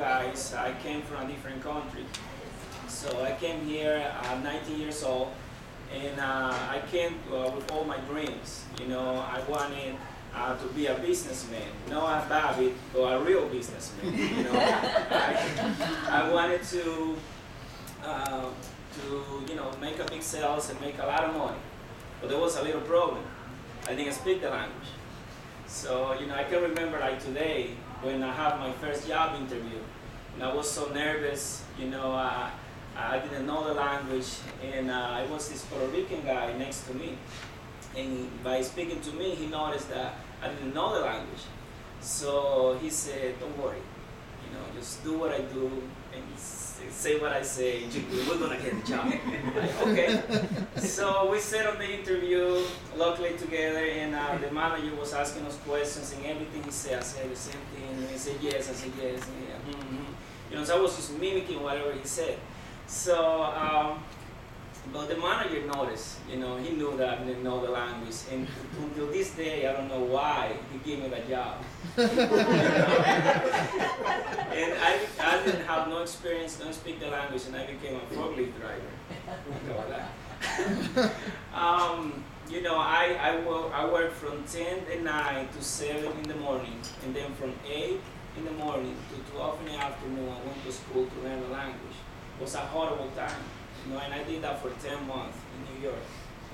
guys, I came from a different country. So I came here at 19 years old, and I came with all my dreams. You know, I wanted to be a businessman, not a Bobby, but a real businessman. You know, I wanted to make a big sales and make a lot of money. But there was a little problem. I didn't speak the language. So, you know, I can remember like today when I had my first job interview, and I was so nervous, you know, I didn't know the language, and I was this Puerto Rican guy next to me. And by speaking to me, he noticed that I didn't know the language. So he said, don't worry, you know, just do what I do and say what I say, we're gonna get the job. Like, okay. So we sat on the interview, luckily together, and the manager was asking us questions, and everything he said, I said the same thing, and he said yes, I said yes, and yeah, You know, so I was just mimicking whatever he said. So, but the manager noticed, you know, he knew that I didn't know the language, and until this day, I don't know why he gave me the job. And I didn't have no experience, don't speak the language, and I became a forklift driver. You know, I worked from 10 at night to 7 in the morning, and then from 8 in the morning to 12 in the afternoon, I went to school to learn the language. It was a horrible time, you know, and I did that for 10 months in New York.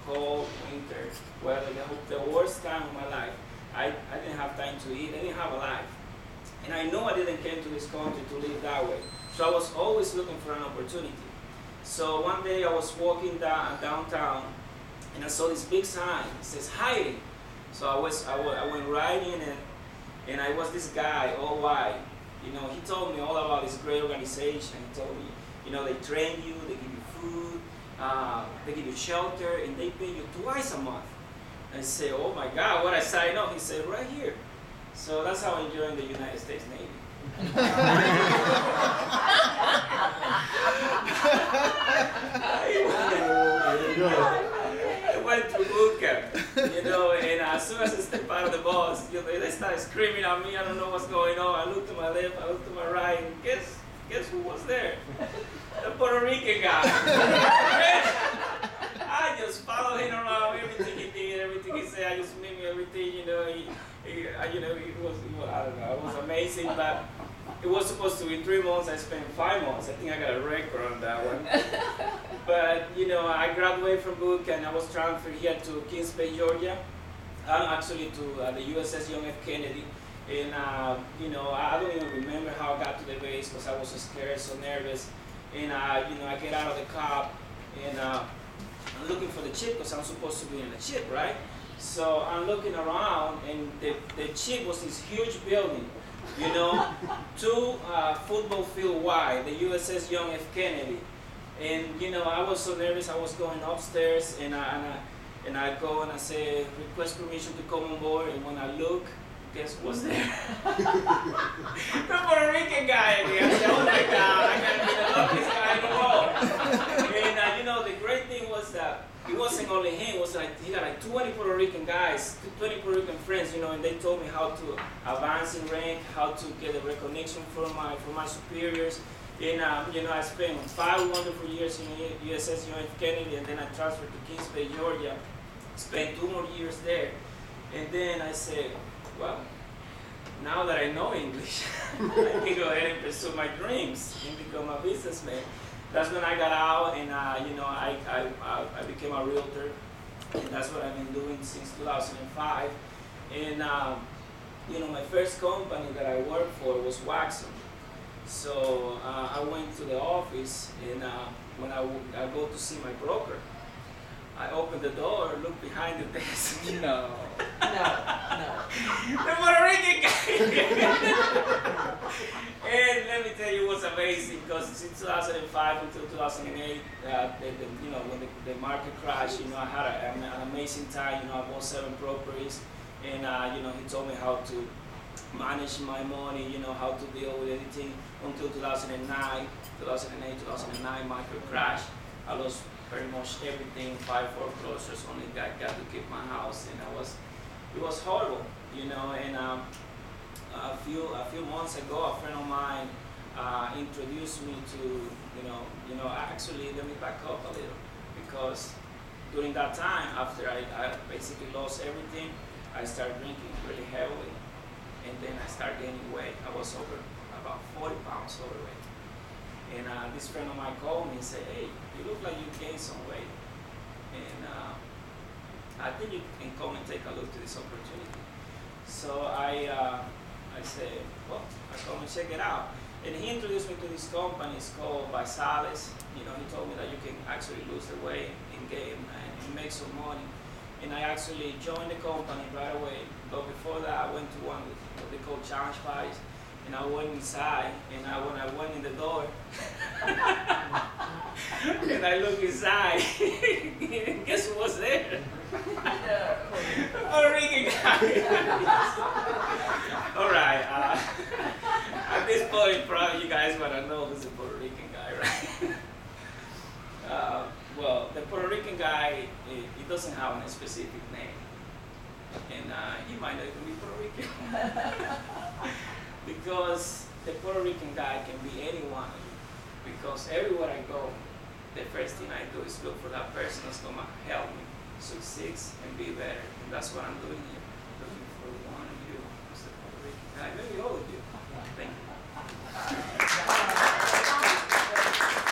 Cold, winter, weather, the worst time of my life. I didn't have time to eat, I didn't have a life. And I know I didn't come to this country to live that way. So I was always looking for an opportunity. So one day I was walking downtown, and I saw this big sign. It says hiring. So I went right in, and I was this guy, all white. You know, he told me all about this great organization. He told me, you know, they train you, they give you food, they give you shelter, and they pay you twice a month. I said, oh my God, what I signed up? He said, right here. So that's how I joined the United States Navy. I went to boot camp, you know, and as soon as I stepped out of the bus, you know, they started screaming at me. I don't know what's going on. I looked to my left, I looked to my right, and guess who was there? The Puerto Rican guy. I just followed him around, everything he did, everything he said. I just mimicked everything, you know. It was I don't know, it was amazing, but it was supposed to be 3 months. I spent 5 months. I think I got a record on that one. But, you know, I graduated from boot camp, and I was transferred here to Kings Bay, Georgia. Actually to the USS John F. Kennedy. And, you know, I don't even remember how I got to the base because I was so scared, so nervous. And, you know, I get out of the cab, and I'm looking for the chip because I'm supposed to be in the chip, right? So I'm looking around, and the chip was this huge building, you know, 2 football field wide, the USS John F. Kennedy. And, you know, I was so nervous. I was going upstairs, and I go and I say, request permission to come on board. And when I look, guess what's there? The Puerto Rican guy again. I said, oh my God, I gotta be the luckiest guy in the world. And, you know, the great thing was that it wasn't only him. It was like he got like 20 Puerto Rican guys, 20 Puerto Rican friends, you know, and they told me how to advance in rank, how to get a recognition from my superiors. And you know, I spent 5 wonderful years in USS John F. Kennedy, and then I transferred to Kings Bay, Georgia. Spent 2 more years there, and then I said, well, now that I know English, I can go ahead and pursue my dreams and become a businessman. That's when I got out, and you know, I became a realtor, and that's what I've been doing since 2005. And you know, my first company that I worked for was Waxon. So I went to the office, and when I go to see my broker, I opened the door, looked behind the desk. No. The Puerto Rican guy. And let me tell you, it was amazing because since 2005 until 2008, you know, when the market crashed, you know, I had an amazing time. You know, I bought 7 properties, and you know, he told me how to manage my money, you know, how to deal with anything until 2009, 2009 market crash. I lost pretty much everything, 5 foreclosures, only got to keep my house, and it was horrible, you know. And a few months ago, a friend of mine introduced me to, actually let me back up a little, because during that time, after I basically lost everything, I started drinking really heavily, and then I started gaining weight. I was over about 40 pounds overweight. And this friend of mine called me and said, hey, you look like you gained some weight. And I think you can come and take a look to this opportunity. So I said, well, I'll come and check it out. And he introduced me to this company. It's called Basales. He told me that you can actually lose the weight in game and make some money. And I actually joined the company right away. But before that, I went to one what they call challenge parties. And I went inside, and when I went in the door, and I looked inside, and guess who was there? Puerto Rican guy. All right. At this point, probably you guys want to know who's a Puerto Rican guy, right? Well, the Puerto Rican guy, he doesn't have a specific name, and he might not even be Puerto Rican. Because the Puerto Rican guy can be anyone. Because everywhere I go, the first thing I do is look for that person that's going to help me succeed and be better. And that's what I'm doing here. Looking for one of you as the Puerto Rican guy. Maybe